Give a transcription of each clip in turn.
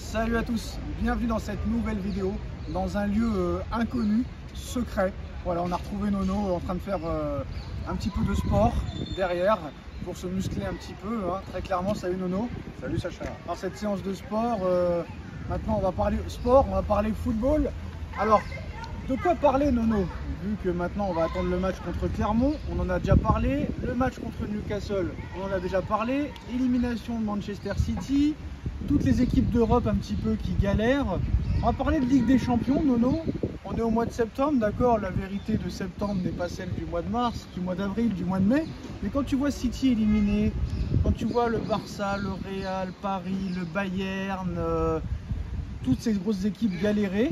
Salut à tous, bienvenue dans cette nouvelle vidéo, dans un lieu inconnu, secret. Voilà, on a retrouvé Nono en train de faire un petit peu de sport derrière pour se muscler un petit peu, hein, très clairement. Salut Nono. Salut Sacha. Dans cette séance de sport, maintenant on va parler sport, on va parler football. Alors, de quoi parler Nono? Vu que maintenant on va attendre le match contre Clermont, on en a déjà parlé. Le match contre Newcastle, on en a déjà parlé. Élimination de Manchester City. Toutes les équipes d'Europe un petit peu qui galèrent. On va parler de Ligue des Champions, Nono. On est au mois de septembre, d'accord. La vérité de septembre n'est pas celle du mois de mars, du mois d'avril, du mois de mai. Mais quand tu vois City éliminé, quand tu vois le Barça, le Real, Paris, le Bayern, toutes ces grosses équipes galérer,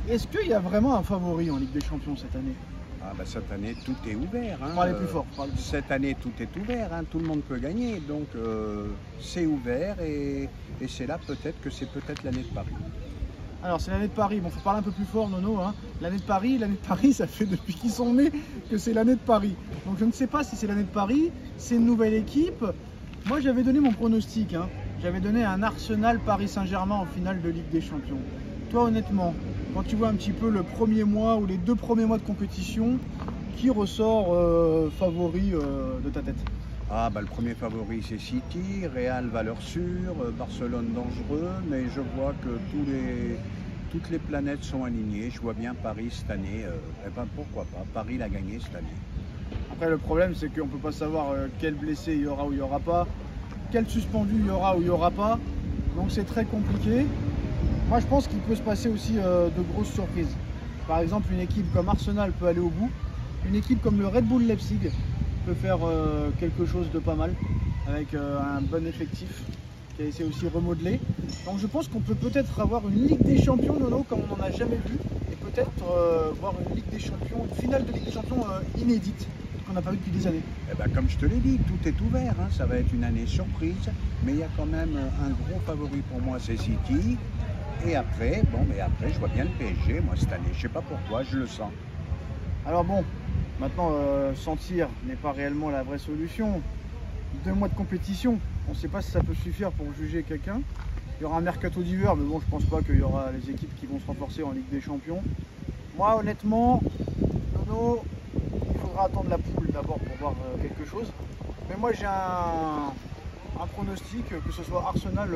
est-ce qu'il y a vraiment un favori en Ligue des Champions cette année? Cette année, tout est ouvert. Hein. Parlez plus fort. Cette année, tout est ouvert. Hein. Tout le monde peut gagner. Donc, c'est ouvert et c'est là peut-être que c'est peut-être l'année de Paris. Alors, c'est l'année de Paris. Bon, faut parler un peu plus fort, Nono. Hein. L'année de Paris, ça fait depuis qu'ils sont nés que c'est l'année de Paris. Donc, je ne sais pas si c'est l'année de Paris. C'est une nouvelle équipe. Moi, j'avais donné mon pronostic. Hein. J'avais donné un Arsenal Paris Saint-Germain en finale de Ligue des Champions. Toi, honnêtement, quand tu vois un petit peu le premier mois ou les 2 premiers mois de compétition, qui ressort favori de ta tête? Le premier favori c'est City, Real valeur sûre, Barcelone dangereux, mais je vois que toutes les planètes sont alignées. Je vois bien Paris cette année, pourquoi pas, Paris l'a gagné cette année. Après le problème c'est qu'on ne peut pas savoir quel blessé il y aura ou il n'y aura pas, quel suspendu il y aura ou il n'y aura pas, donc c'est très compliqué. Moi, je pense qu'il peut se passer aussi de grosses surprises. Par exemple, une équipe comme Arsenal peut aller au bout. Une équipe comme le Red Bull Leipzig peut faire quelque chose de pas mal, avec un bon effectif qui a essayé aussi remodeler. Donc je pense qu'on peut peut-être avoir une Ligue des Champions, Nono, comme on n'en a jamais vu. Et peut-être voir une Ligue des Champions, une finale de Ligue des Champions inédite, qu'on n'a pas vu depuis des années. Comme je te l'ai dit, tout est ouvert. Hein. Ça va être une année surprise. Mais il y a quand même un gros favori pour moi, c'est City. Et après, je vois bien le PSG, moi, cette année. Je sais pas pourquoi, je le sens. Alors bon, maintenant, sentir n'est pas réellement la vraie solution. 2 mois de compétition, on ne sait pas si ça peut suffire pour juger quelqu'un. Il y aura un mercato d'hiver, mais bon, je pense pas qu'il y aura les équipes qui vont se renforcer en Ligue des Champions. Moi, honnêtement, Nono, il faudra attendre la poule d'abord pour voir quelque chose. Mais moi, j'ai un pronostic, que ce soit Arsenal,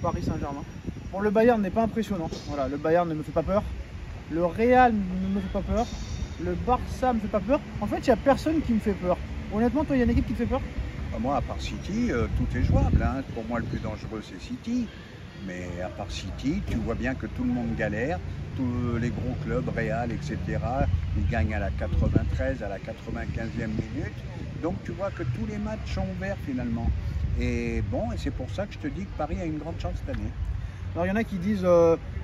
Paris Saint-Germain. Bon, le Bayern n'est pas impressionnant. Voilà, le Bayern ne me fait pas peur. Le Real ne me fait pas peur. Le Barça me fait pas peur. En fait, il n'y a personne qui me fait peur. Honnêtement, toi, il y a une équipe qui te fait peur? Moi, à part City, tout est jouable. Hein. Pour moi, le plus dangereux, c'est City. Mais à part City, tu vois bien que tout le monde galère. Tous les gros clubs, Real, etc., ils gagnent à la 93, à la 95e minute. Donc, tu vois que tous les matchs sont ouverts finalement. Et bon, et c'est pour ça que je te dis que Paris a une grande chance cette année. Alors il y en a qui disent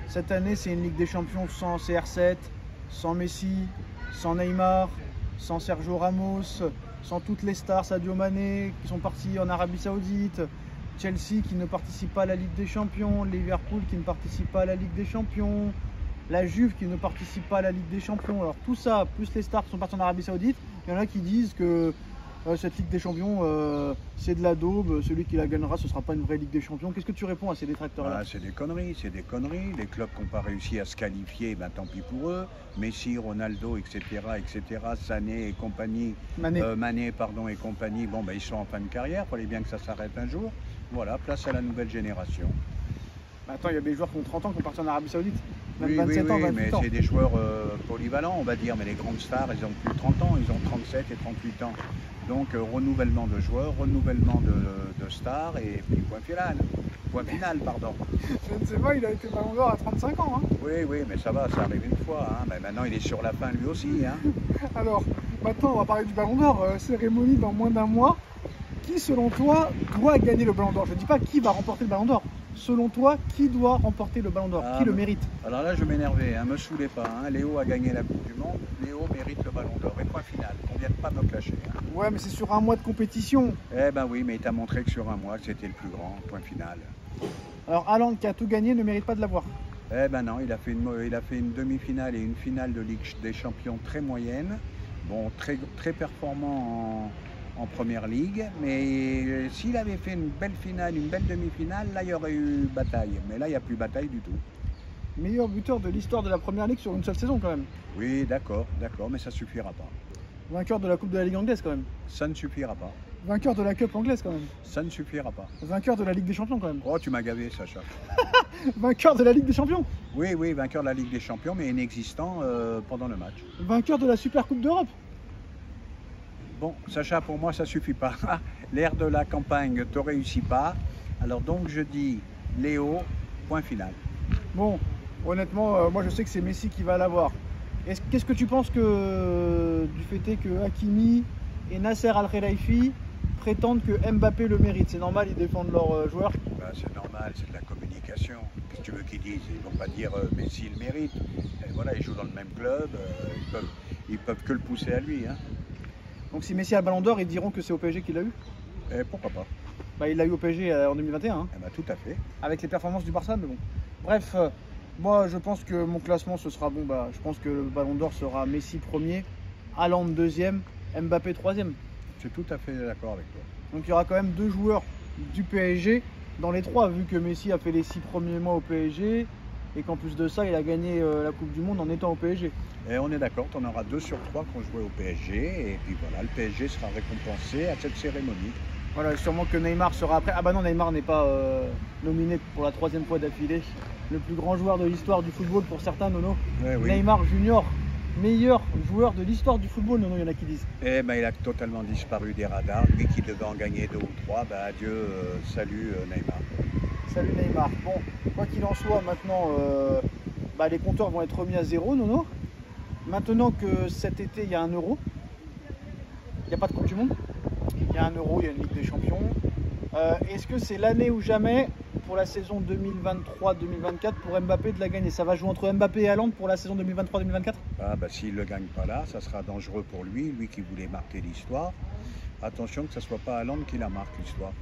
cette année c'est une Ligue des Champions sans CR7, sans Messi, sans Neymar, sans Sergio Ramos, sans toutes les stars, Sadio Mané qui sont partis en Arabie Saoudite, Chelsea qui ne participe pas à la Ligue des Champions, Liverpool qui ne participe pas à la Ligue des Champions, la Juve qui ne participe pas à la Ligue des Champions. Alors tout ça, plus les stars qui sont partis en Arabie Saoudite, il y en a qui disent que cette Ligue des Champions, c'est de la daube, celui qui la gagnera, ce ne sera pas une vraie Ligue des Champions. Qu'est-ce que tu réponds à ces détracteurs-là? C'est des conneries, c'est des conneries. Les clubs qui n'ont pas réussi à se qualifier, tant pis pour eux. Messi, Ronaldo, etc., Sané et compagnie, Mané, et compagnie, ils sont en fin de carrière, il fallait bien que ça s'arrête un jour. Voilà, place à la nouvelle génération. Attends, il y a des joueurs qui ont 30 ans qui sont partis en Arabie Saoudite. Oui, 27 ans, 28 mais ans. c'est des joueurs polyvalents, on va dire. Mais les grandes stars, ils ont plus de 30 ans, ils ont 37 et 38 ans. Donc, renouvellement de joueurs, renouvellement de stars, et puis point final, pardon. Je ne sais pas, il a été Ballon d'Or à 35 ans. Hein. Oui, mais ça va, ça arrive une fois. Hein. Mais maintenant, il est sur la fin lui aussi. Hein. Alors, maintenant, on va parler du Ballon d'Or. Cérémonie dans moins d'un mois. Qui, selon toi, doit gagner le Ballon d'Or? Je ne dis pas qui va remporter le Ballon d'Or. Selon toi, qui doit remporter le Ballon d'Or? Qui le mérite? Alors là, je m'énervais, me saoulez pas. Hein. Léo a gagné la Coupe du Monde. Léo mérite le Ballon d'Or. Et point final, on vient de pas me clasher. Hein. Ouais, mais c'est sur un mois de compétition. Oui, mais il t'a montré que sur un mois, c'était le plus grand. Point final. Alors, Haaland, qui a tout gagné, ne mérite pas de l'avoir. Non, il a fait une demi-finale et une finale de Ligue des Champions très moyenne. Bon, très performant en première ligue, mais s'il avait fait une belle finale, une belle demi-finale, là il y aurait eu bataille. Mais là il n'y a plus bataille du tout. Meilleur buteur de l'histoire de la première ligue sur une seule saison quand même. Oui, d'accord, mais ça suffira pas. Vainqueur de la Coupe de la Ligue anglaise quand même. Ça ne suffira pas. Vainqueur de la Cup anglaise quand même. Ça ne suffira pas. Vainqueur de la Ligue des Champions quand même. Oh, tu m'as gavé, Sacha. Vainqueur de la Ligue des Champions. Oui, vainqueur de la Ligue des Champions, mais inexistant pendant le match. Vainqueur de la Super Coupe d'Europe. Bon, Sacha, pour moi, ça suffit pas. L'ère de la campagne ne te réussit pas. Alors donc, je dis Léo, point final. Bon, honnêtement, moi je sais que c'est Messi qui va l'avoir. Qu'est-ce que tu penses que du fait est que Hakimi et Nasser Al-Khelaifi prétendent que Mbappé le mérite? C'est normal, ils défendent leurs joueurs. Ben, c'est normal, c'est de la communication. Qu'est-ce que tu veux qu'ils disent? Ils vont pas dire Messi le mérite. Et voilà, ils jouent dans le même club, ils peuvent que le pousser à lui. Hein. Donc si Messi a le Ballon d'Or, ils diront que c'est au PSG qu'il l'a eu? Et pourquoi pas? Bah, il l'a eu au PSG en 2021. Hein. Eh ben, tout à fait. Avec les performances du Barça, mais bon. Bref, moi je pense que mon classement ce sera bon. Bah, je pense que le Ballon d'Or sera Messi premier, Haaland deuxième, Mbappé troisième. Je suis tout à fait d'accord avec toi. Donc il y aura quand même 2 joueurs du PSG dans les 3, vu que Messi a fait les 6 premiers mois au PSG et qu'en plus de ça, il a gagné la Coupe du Monde en étant au PSG. Et on est d'accord, on aura 2 sur 3 qui ont joué au PSG et puis voilà, le PSG sera récompensé à cette cérémonie. Voilà, sûrement que Neymar sera après. Ah bah non, Neymar n'est pas nominé pour la 3e fois d'affilée. Le plus grand joueur de l'histoire du football pour certains, Nono. Ouais, oui. Neymar Junior, meilleur joueur de l'histoire du football, Nono, il y en a qui disent. Eh ben, il a totalement disparu des radars. Lui qui devait en gagner 2 ou 3, bah, adieu, salut Neymar. Salut Neymar. Bon, quoi qu'il en soit, maintenant, les compteurs vont être remis à 0, Nono. Maintenant que cet été, il y a un Euro, il n'y a pas de Coupe du Monde. Il y a un Euro, il y a une Ligue des Champions. Est-ce que c'est l'année ou jamais pour la saison 2023-2024 pour Mbappé de la gagner? Ça va jouer entre Mbappé et Haaland pour la saison 2023-2024? Ah bah s'il ne le gagne pas là, ça sera dangereux pour lui qui voulait marquer l'histoire. Attention que ce ne soit pas Haaland qui la marque l'histoire.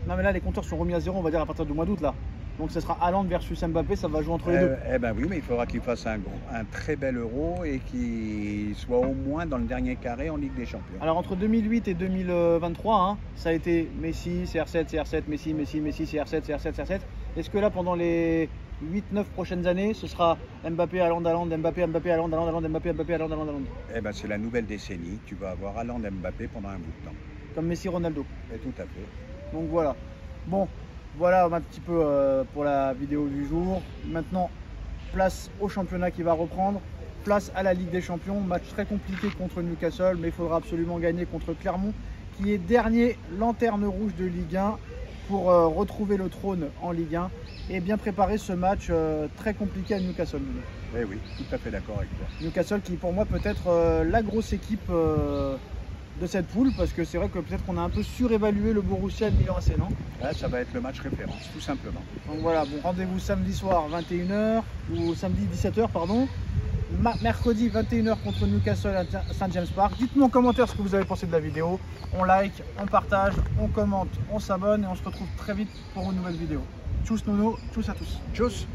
Non mais là les compteurs sont remis à 0, on va dire à partir du mois d'août là. Donc ce sera Haaland versus Mbappé, ça va jouer entre les deux. Eh ben oui, mais il faudra qu'il fasse un très bel Euro et qu'il soit au moins dans le dernier carré en Ligue des Champions. Alors entre 2008 et 2023, hein, ça a été Messi, CR7, CR7, Messi, CR7, CR7, CR7. Est-ce que là pendant les 8-9 prochaines années, ce sera Mbappé, Haaland, Mbappé, Haaland, Mbappé, Mbappé, Haaland? Eh ben c'est la nouvelle décennie, tu vas avoir Haaland, Mbappé pendant un bout de temps. Comme Messi, Ronaldo. Et tout à fait. Donc voilà. Bon, voilà un petit peu pour la vidéo du jour. Maintenant, place au championnat qui va reprendre. Place à la Ligue des Champions. Match très compliqué contre Newcastle, mais il faudra absolument gagner contre Clermont, qui est dernier lanterne rouge de Ligue 1, pour retrouver le trône en Ligue 1 et bien préparer ce match très compliqué à Newcastle. Eh oui, tout à fait d'accord avec toi. Newcastle qui pour moi peut être la grosse équipe de cette poule, parce que c'est vrai que peut-être qu'on a un peu surévalué le Borussia de Milan AC, non? Là, ça va être le match référence, tout simplement. Donc voilà, bon, rendez-vous samedi soir 21h, ou samedi 17h, pardon. Mercredi 21h contre Newcastle à St James Park. Dites-moi en commentaire ce que vous avez pensé de la vidéo. On like, on partage, on commente, on s'abonne et on se retrouve très vite pour une nouvelle vidéo. Tchuss Nono, tchuss à tous. Tchuss.